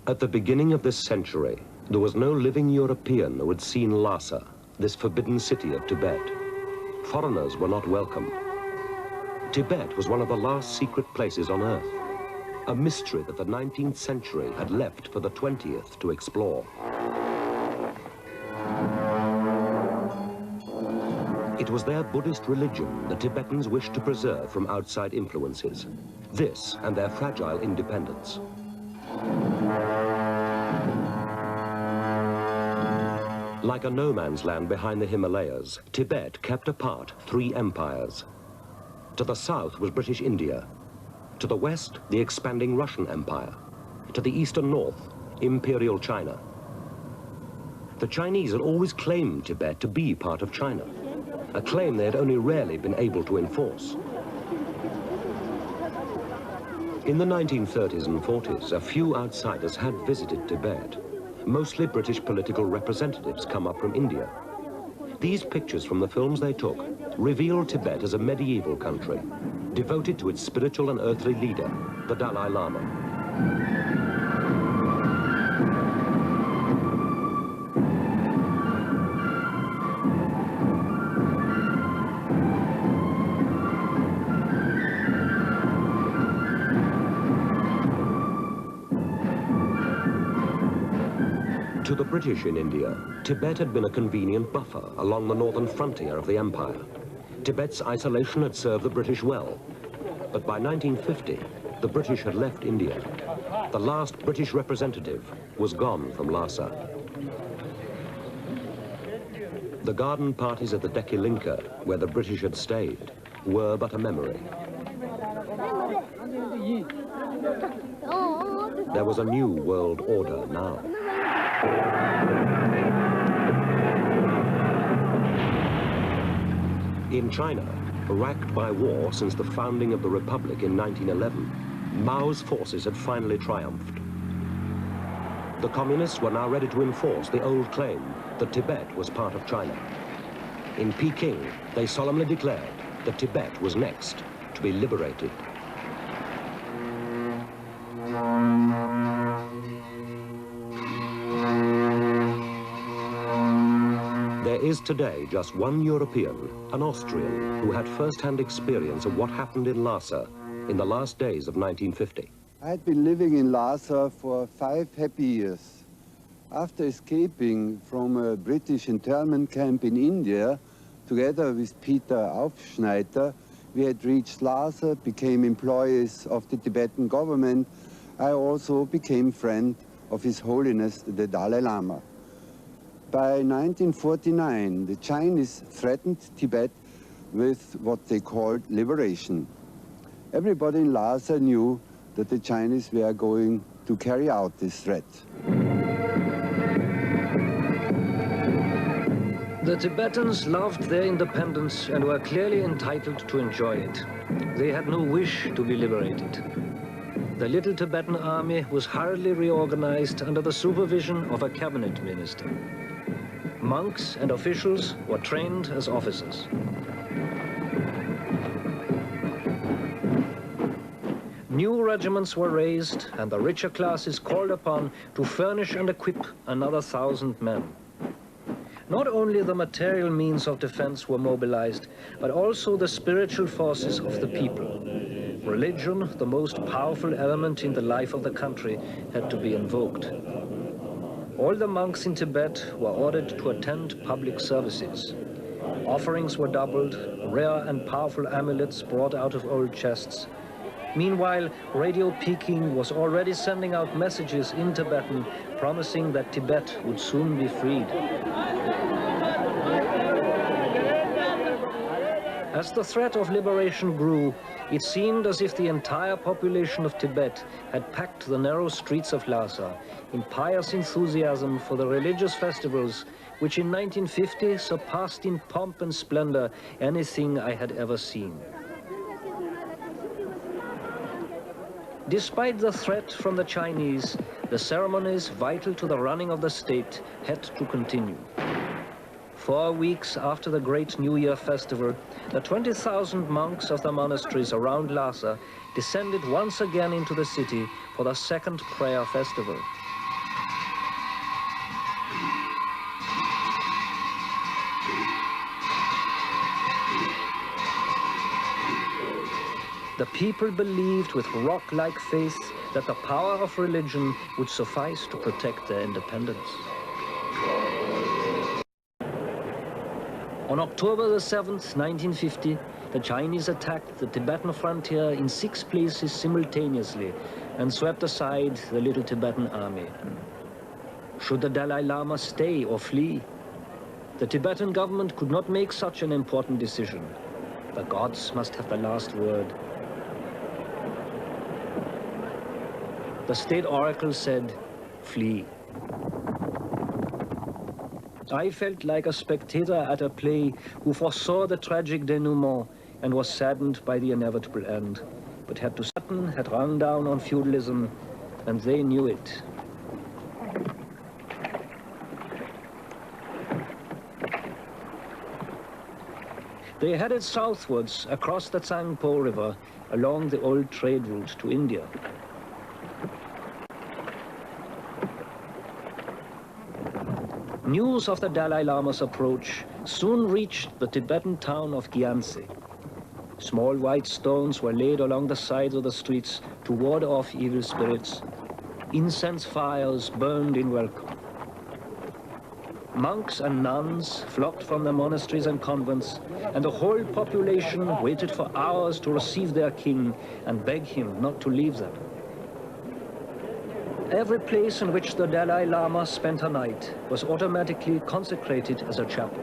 At the beginning of this century, there was no living European who had seen Lhasa, this forbidden city of Tibet. Foreigners were not welcome. Tibet was one of the last secret places on Earth, a mystery that the 19th century had left for the 20th to explore. It was their Buddhist religion the Tibetans wished to preserve from outside influences, this and their fragile independence. Like a no-man's land behind the Himalayas, Tibet kept apart three empires. To the south was British India. To the west, the expanding Russian Empire. To the east and north, Imperial China. The Chinese had always claimed Tibet to be part of China, a claim they had only rarely been able to enforce. In the 1930s and 40s, a few outsiders had visited Tibet. Mostly British political representatives come up from India. These pictures from the films they took reveal Tibet as a medieval country, devoted to its spiritual and earthly leader, the Dalai Lama. To the British in India, Tibet had been a convenient buffer along the northern frontier of the empire. Tibet's isolation had served the British well. But by 1950, the British had left India. The last British representative was gone from Lhasa. The garden parties at the Dekilinka, where the British had stayed, were but a memory. There was a new world order now. In China, racked by war since the founding of the Republic in 1911, Mao's forces had finally triumphed. The communists were now ready to enforce the old claim that Tibet was part of China. In Peking, they solemnly declared that Tibet was next to be liberated. There is today just one European, an Austrian, who had first-hand experience of what happened in Lhasa in the last days of 1950. I had been living in Lhasa for 5 happy years. After escaping from a British internment camp in India, together with Peter Aufschneider, we had reached Lhasa, became employees of the Tibetan government. I also became friend of His Holiness the Dalai Lama. By 1949, the Chinese threatened Tibet with what they called liberation. Everybody in Lhasa knew that the Chinese were going to carry out this threat. The Tibetans loved their independence and were clearly entitled to enjoy it. They had no wish to be liberated. The little Tibetan army was hurriedly reorganized under the supervision of a cabinet minister. Monks and officials were trained as officers. New regiments were raised and the richer classes called upon to furnish and equip another 1,000 men. Not only the material means of defense were mobilized, but also the spiritual forces of the people. Religion, the most powerful element in the life of the country, had to be invoked. All the monks in Tibet were ordered to attend public services. Offerings were doubled, rare and powerful amulets brought out of old chests. Meanwhile, Radio Peking was already sending out messages in Tibetan promising that Tibet would soon be freed. As the threat of liberation grew, it seemed as if the entire population of Tibet had packed the narrow streets of Lhasa in pious enthusiasm for the religious festivals which in 1950 surpassed in pomp and splendor anything I had ever seen. Despite the threat from the Chinese, the ceremonies vital to the running of the state had to continue. 4 weeks after the Great New Year festival, the 20,000 monks of the monasteries around Lhasa descended once again into the city for the second prayer festival. The people believed with rock-like faith that the power of religion would suffice to protect their independence. On October the 7th, 1950, the Chinese attacked the Tibetan frontier in 6 places simultaneously and swept aside the little Tibetan army. Should the Dalai Lama stay or flee? The Tibetan government could not make such an important decision. The gods must have the last word. The state oracle said, "Flee." I felt like a spectator at a play who foresaw the tragic denouement and was saddened by the inevitable end, but had run down on feudalism, and they knew it. They headed southwards across the Tsangpo River along the old trade route to India. News of the Dalai Lama's approach soon reached the Tibetan town of Gyantse. Small white stones were laid along the sides of the streets to ward off evil spirits. Incense fires burned in welcome. Monks and nuns flocked from the monasteries and convents, and the whole population waited for hours to receive their king and beg him not to leave them. Every place in which the Dalai Lama spent a night was automatically consecrated as a chapel.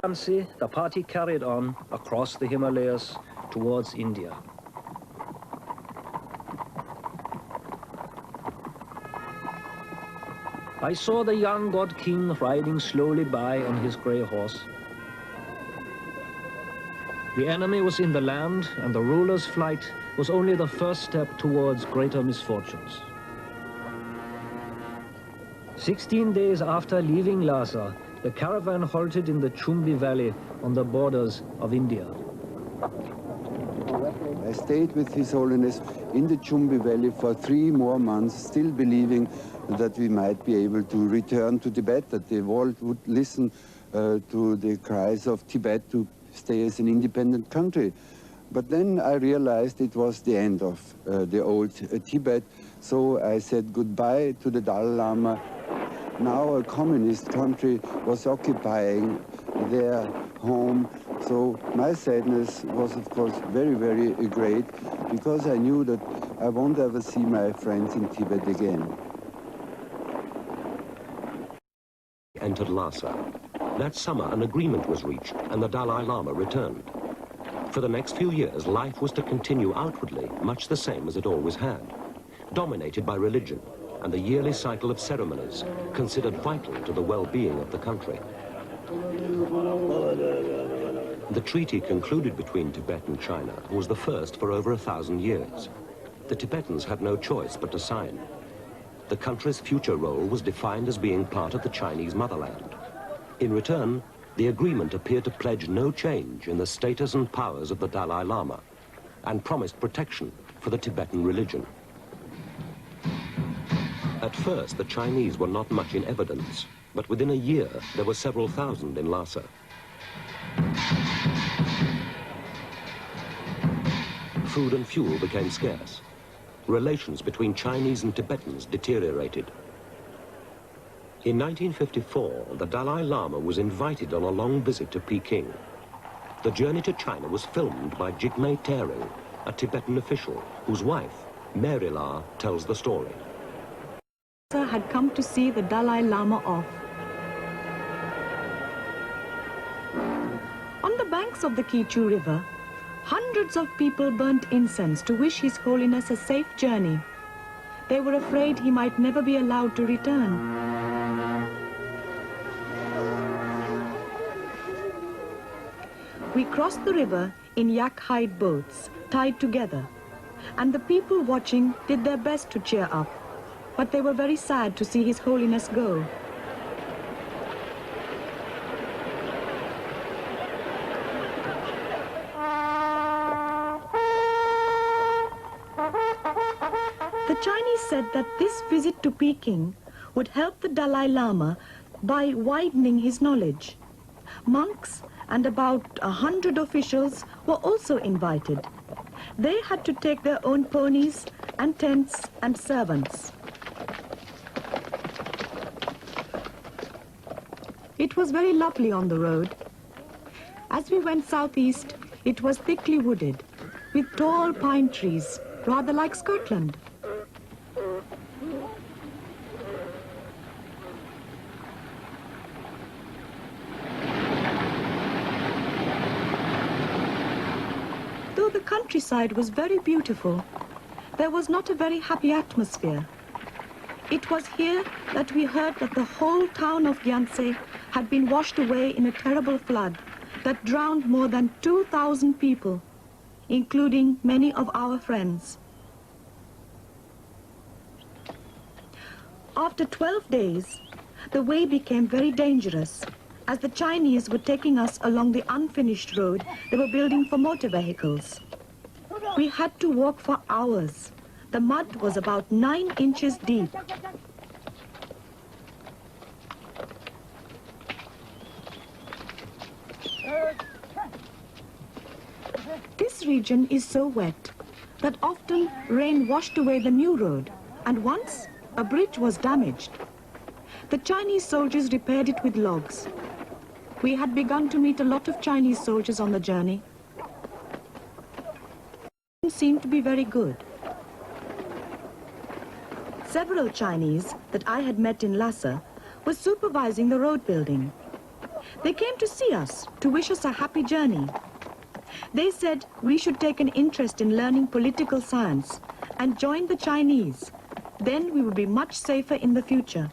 In Gyantse, the party carried on across the Himalayas towards India. I saw the young god king riding slowly by on his grey horse. The enemy was in the land, and the ruler's flight was only the first step towards greater misfortunes. 16 days after leaving Lhasa, the caravan halted in the Chumbi Valley on the borders of India. I stayed with His Holiness in the Chumbi Valley for 3 more months, still believing that we might be able to return to Tibet, that the world would listen to the cries of Tibet to stay as an independent country. But then I realized it was the end of the old Tibet, so I said goodbye to the Dalai Lama. Now a communist country was occupying their home, so my sadness was of course very, very great, because I knew that I won't ever see my friends in Tibet again. Entered Lhasa. That summer, an agreement was reached, and the Dalai Lama returned. For the next few years, life was to continue outwardly much the same as it always had, dominated by religion and the yearly cycle of ceremonies considered vital to the well-being of the country. The treaty concluded between Tibet and China was the first for over 1,000 years. The Tibetans had no choice but to sign. The country's future role was defined as being part of the Chinese motherland. In return, the agreement appeared to pledge no change in the status and powers of the Dalai Lama and promised protection for the Tibetan religion. At first, the Chinese were not much in evidence, but within a year, there were several thousand in Lhasa. Food and fuel became scarce. Relations between Chinese and Tibetans deteriorated. In 1954, the Dalai Lama was invited on a long visit to Peking. The journey to China was filmed by Jigme Tering, a Tibetan official whose wife, Mary La, tells the story. Had come to see the Dalai Lama off. On the banks of the Kichu River, hundreds of people burnt incense to wish His Holiness a safe journey. They were afraid he might never be allowed to return. We crossed the river in yak hide boats, tied together, and the people watching did their best to cheer up, but they were very sad to see His Holiness go. The Chinese said that this visit to Peking would help the Dalai Lama by widening his knowledge. Monks and about 100 officials were also invited. They had to take their own ponies and tents and servants. It was very lovely on the road. As we went southeast, it was thickly wooded, with tall pine trees, rather like Scotland. Though the countryside was very beautiful, there was not a very happy atmosphere. It was here that we heard that the whole town of Gyanse had been washed away in a terrible flood that drowned more than 2,000 people, including many of our friends. After 12 days, the way became very dangerous, as the Chinese were taking us along the unfinished road they were building for motor vehicles. We had to walk for hours. The mud was about 9 inches deep. This region is so wet that often rain washed away the new road, and once a bridge was damaged. The Chinese soldiers repaired it with logs. We had begun to meet a lot of Chinese soldiers on the journey. It seemed to be very good. Several Chinese that I had met in Lhasa were supervising the road building. They came to see us, to wish us a happy journey. They said we should take an interest in learning political science and join the Chinese. Then we would be much safer in the future.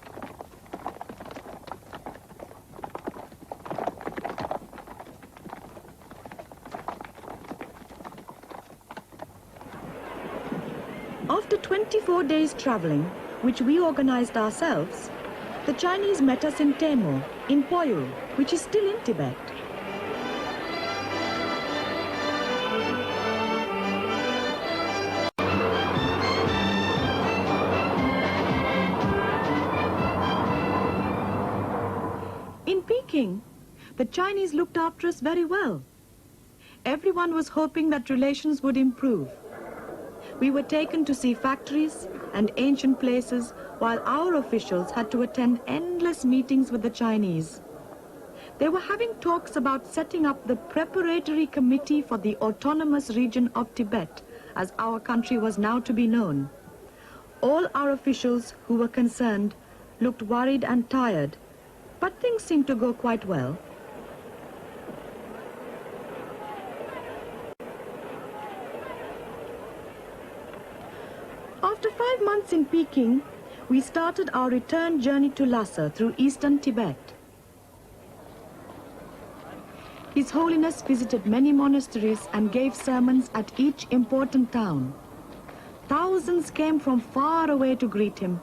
After 24 days traveling, which we organized ourselves, the Chinese met us in Timor, in Poyo, which is still in Tibet. In Peking, the Chinese looked after us very well. Everyone was hoping that relations would improve. We were taken to see factories and ancient places, while our officials had to attend endless meetings with the Chinese. They were having talks about setting up the preparatory committee for the autonomous region of Tibet, as our country was now to be known. All our officials who were concerned looked worried and tired, but things seemed to go quite well. After 5 months in Peking, we started our return journey to Lhasa through eastern Tibet. His Holiness visited many monasteries and gave sermons at each important town. Thousands came from far away to greet him.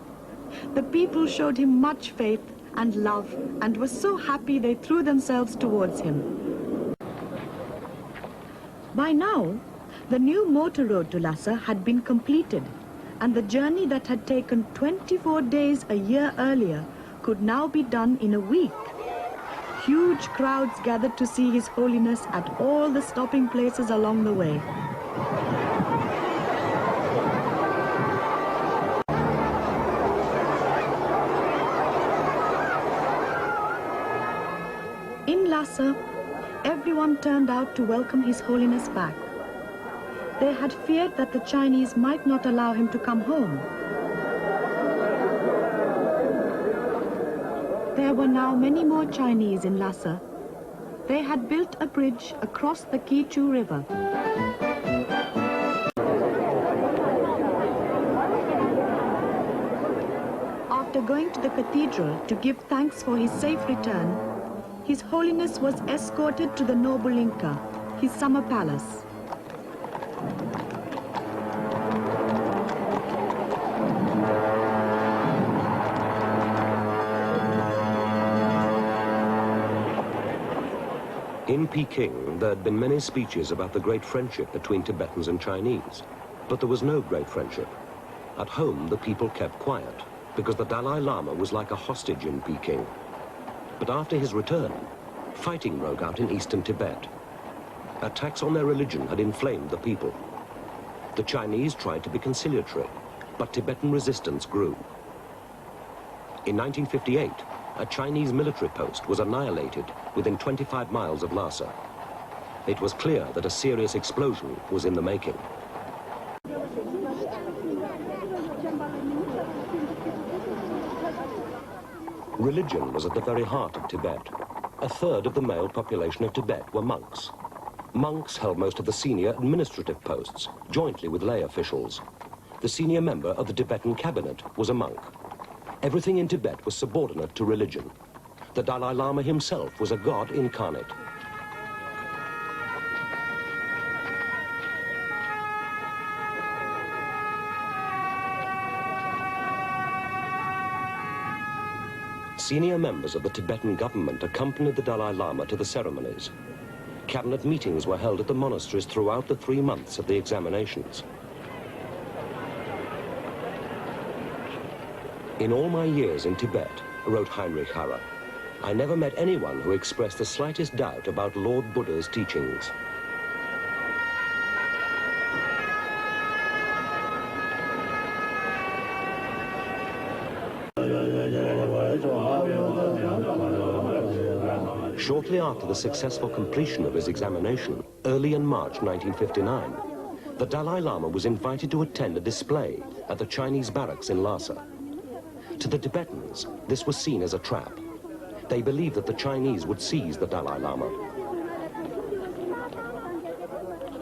The people showed him much faith and love and were so happy they threw themselves towards him. By now, the new motor road to Lhasa had been completed, and the journey that had taken 24 days a year earlier could now be done in a week. Huge crowds gathered to see His Holiness at all the stopping places along the way. In Lhasa, everyone turned out to welcome His Holiness back. They had feared that the Chinese might not allow him to come home. There were now many more Chinese in Lhasa. They had built a bridge across the Kichu River. After going to the cathedral to give thanks for his safe return, His Holiness was escorted to the noble Inca, his summer palace. In Peking, there had been many speeches about the great friendship between Tibetans and Chinese, but there was no great friendship. At home, the people kept quiet, because the Dalai Lama was like a hostage in Peking. But after his return, Fighting broke out in eastern Tibet. Attacks on their religion had inflamed the people. The Chinese tried to be conciliatory, but Tibetan resistance grew. In 1958, a Chinese military post was annihilated within 25 miles of Lhasa. It was clear that a serious explosion was in the making. Religion was at the very heart of Tibet. A third of the male population of Tibet were monks. Monks held most of the senior administrative posts, jointly with lay officials. The senior member of the Tibetan cabinet was a monk. Everything in Tibet was subordinate to religion. The Dalai Lama himself was a god incarnate. Senior members of the Tibetan government accompanied the Dalai Lama to the ceremonies. Cabinet meetings were held at the monasteries throughout the 3 months of the examinations. In all my years in Tibet, wrote Heinrich Harrer, I never met anyone who expressed the slightest doubt about Lord Buddha's teachings. Shortly after the successful completion of his examination, early in March 1959, the Dalai Lama was invited to attend a display at the Chinese barracks in Lhasa. To the Tibetans, this was seen as a trap. They believed that the Chinese would seize the Dalai Lama.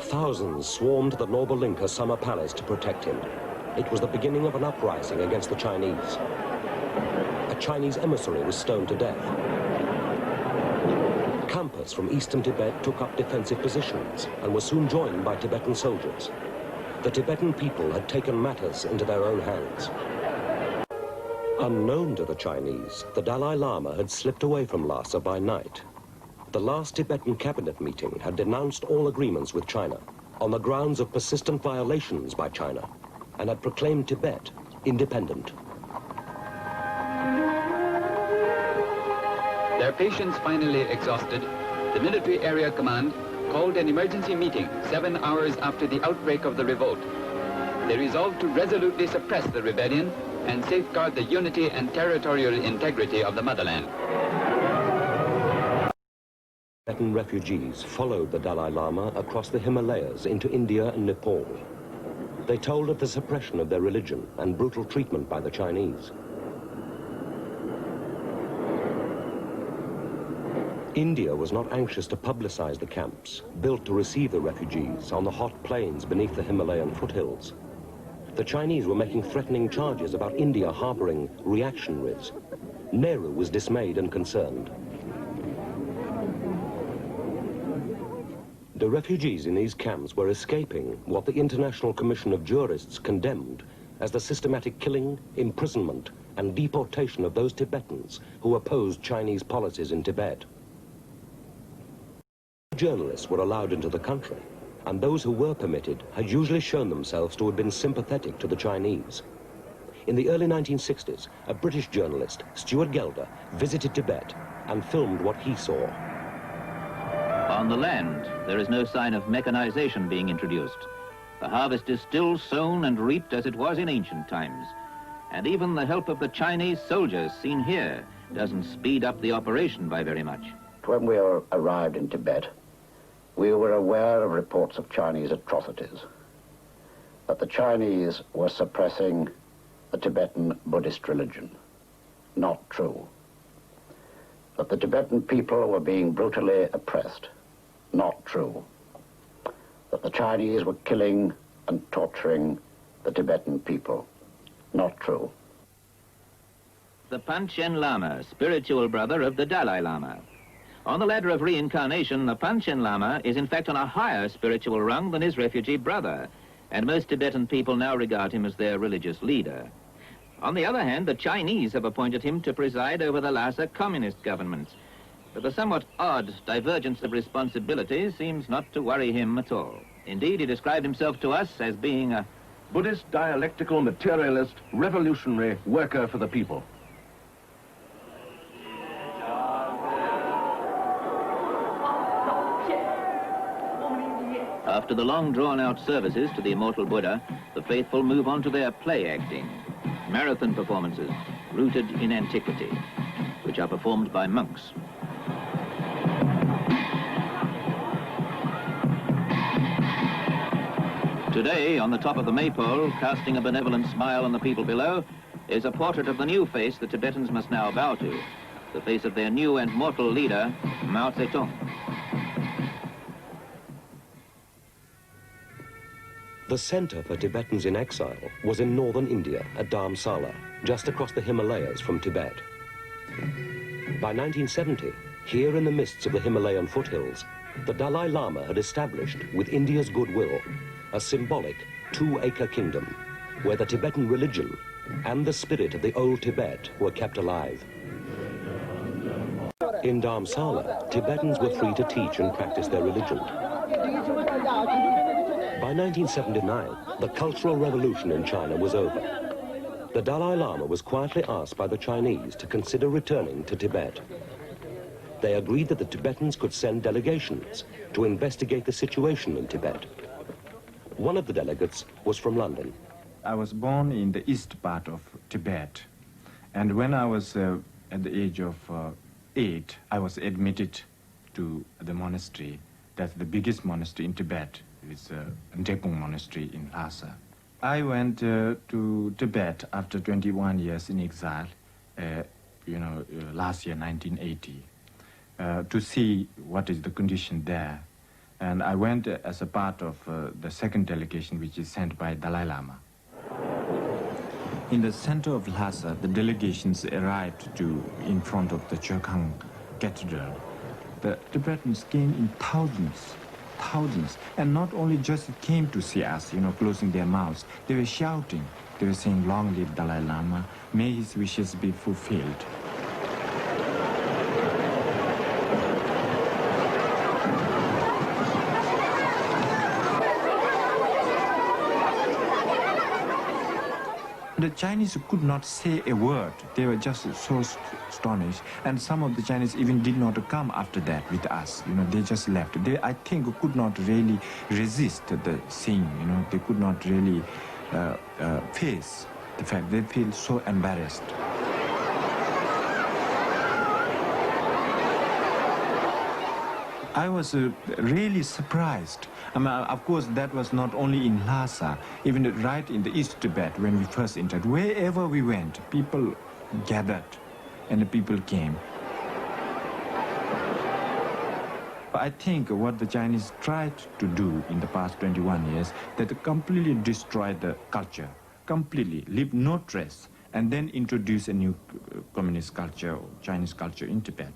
Thousands swarmed to the Norbalinka summer palace to protect him. It was the beginning of an uprising against the Chinese. A Chinese emissary was stoned to death. Campers from eastern Tibet took up defensive positions and were soon joined by Tibetan soldiers. The Tibetan people had taken matters into their own hands. Unknown to the Chinese, the Dalai Lama had slipped away from Lhasa by night. The last Tibetan cabinet meeting had denounced all agreements with China on the grounds of persistent violations by China and had proclaimed Tibet independent. Their patience finally exhausted, the military area command called an emergency meeting 7 hours after the outbreak of the revolt. They resolved to resolutely suppress the rebellion and safeguard the unity and territorial integrity of the motherland. Tibetan refugees followed the Dalai Lama across the Himalayas into India and Nepal. They told of the suppression of their religion and brutal treatment by the Chinese. India was not anxious to publicize the camps, built to receive the refugees on the hot plains beneath the Himalayan foothills. The Chinese were making threatening charges about India harboring reactionaries. Nehru was dismayed and concerned. The refugees in these camps were escaping what the International Commission of Jurists condemned as the systematic killing, imprisonment, and deportation of those Tibetans who opposed Chinese policies in Tibet. Journalists were allowed into the country, and those who were permitted had usually shown themselves to have been sympathetic to the Chinese. In the early 1960s, a British journalist, Stuart Gelder, visited Tibet and filmed what he saw. On the land, there is no sign of mechanization being introduced. The harvest is still sown and reaped as it was in ancient times. And even the help of the Chinese soldiers seen here doesn't speed up the operation by very much. When we arrived in Tibet, we were aware of reports of Chinese atrocities, that the Chinese were suppressing the Tibetan Buddhist religion. Not true. That the Tibetan people were being brutally oppressed. Not true. That the Chinese were killing and torturing the Tibetan people. Not true. The Panchen Lama, spiritual brother of the Dalai Lama. On the ladder of reincarnation, the Panchen Lama is in fact on a higher spiritual rung than his refugee brother, and most Tibetan people now regard him as their religious leader. On the other hand, the Chinese have appointed him to preside over the Lhasa communist government, but the somewhat odd divergence of responsibility seems not to worry him at all. Indeed, he described himself to us as being a Buddhist dialectical materialist revolutionary worker for the people. After the long drawn-out services to the immortal Buddha, the faithful move on to their play acting, marathon performances rooted in antiquity, which are performed by monks. Today, on the top of the maypole, casting a benevolent smile on the people below, is a portrait of the new face the Tibetans must now bow to, the face of their new and mortal leader, Mao Zedong. The center for Tibetans in exile was in northern India at Dharamsala, just across the Himalayas from Tibet. By 1970, here in the midst of the Himalayan foothills, the Dalai Lama had established, with India's goodwill, a symbolic 2-acre kingdom where the Tibetan religion and the spirit of the old Tibet were kept alive. In Dharamsala, Tibetans were free to teach and practice their religion. By 1979, the Cultural Revolution in China was over. The Dalai Lama was quietly asked by the Chinese to consider returning to Tibet. They agreed that the Tibetans could send delegations to investigate the situation in Tibet. One of the delegates was from London. I was born in the east part of Tibet, and when I was at the age of 8, I was admitted to the monastery. That's the biggest monastery in Tibet. It's Drepung Monastery in Lhasa. I went to Tibet after 21 years in exile, last year, 1980, to see what is the condition there. And I went as a part of the second delegation, which is sent by Dalai Lama. In the center of Lhasa, the delegations arrived in front of the Chokhang Cathedral. The Tibetans came in thousands, and not only just came to see us, closing their mouths, they were shouting. They were saying, "Long live Dalai Lama, may his wishes be fulfilled." The Chinese could not say a word. They were just so astonished. And some of the Chinese even did not come after that with us. They just left. They, I think, could not really resist the scene. They could not really face the fact. They feel so embarrassed. I was really surprised. Of course, that was not only in Lhasa, even right in the East Tibet when we first entered. Wherever we went, people gathered and the people came. I think what the Chinese tried to do in the past 21 years, that completely destroyed the culture, completely, leave no trace, and then introduce a new communist culture, or Chinese culture in Tibet.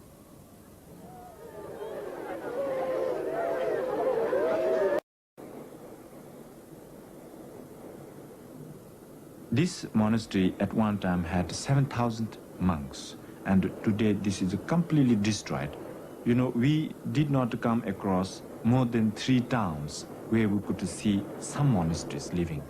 This monastery at one time had 7,000 monks, and today this is completely destroyed. We did not come across more than 3 towns where we could see some monasteries living.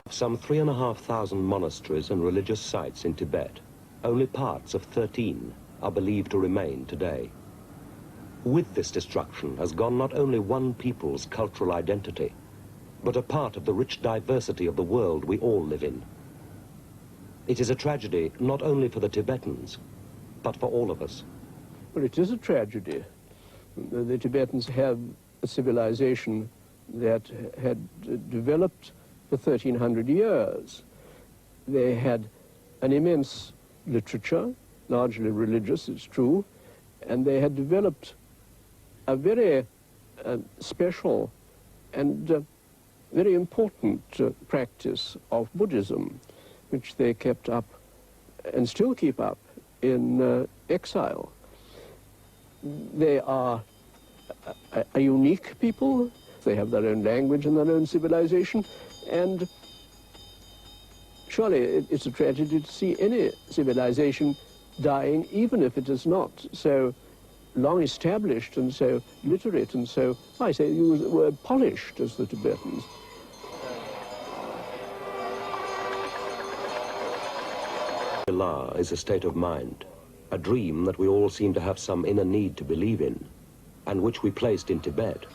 Some 3,500 monasteries and religious sites in Tibet, only parts of 13 are believed to remain today. With this destruction has gone not only one people's cultural identity, but a part of the rich diversity of the world we all live in. It is a tragedy not only for the Tibetans, but for all of us. Well, it is a tragedy. The Tibetans have a civilization that had developed for 1,300 years. They had an immense literature, largely religious, it's true, and they had developed a very special and very important practice of Buddhism, which they kept up and still keep up in exile. They are a unique people. They have their own language and their own civilization, and surely it's a tragedy to see any civilization dying, even if it is not so long established and so literate and so, I say, use the word polished as the Tibetans. Shangri-La is a state of mind, a dream that we all seem to have some inner need to believe in, and which we placed in Tibet,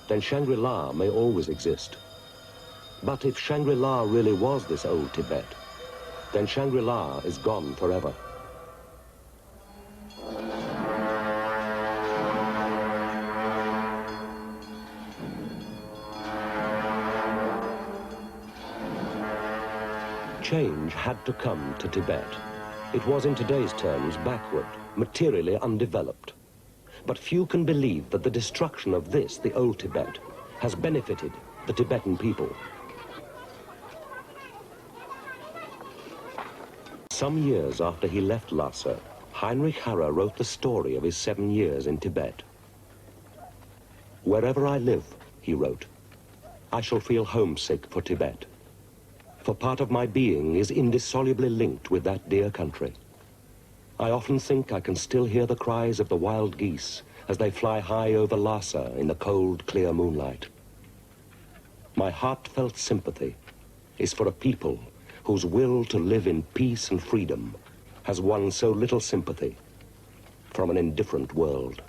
then Shangri-La may always exist. But if Shangri-La really was this old Tibet, then Shangri-La is gone forever. Change had to come to Tibet. It was in today's terms backward, materially undeveloped. But few can believe that the destruction of this, the old Tibet, has benefited the Tibetan people. Some years after he left Lhasa, Heinrich Harrer wrote the story of his 7 years in Tibet. "Wherever I live," he wrote, "I shall feel homesick for Tibet. For part of my being is indissolubly linked with that dear country. I often think I can still hear the cries of the wild geese as they fly high over Lhasa in the cold, clear moonlight. My heartfelt sympathy is for a people whose will to live in peace and freedom has won so little sympathy from an indifferent world."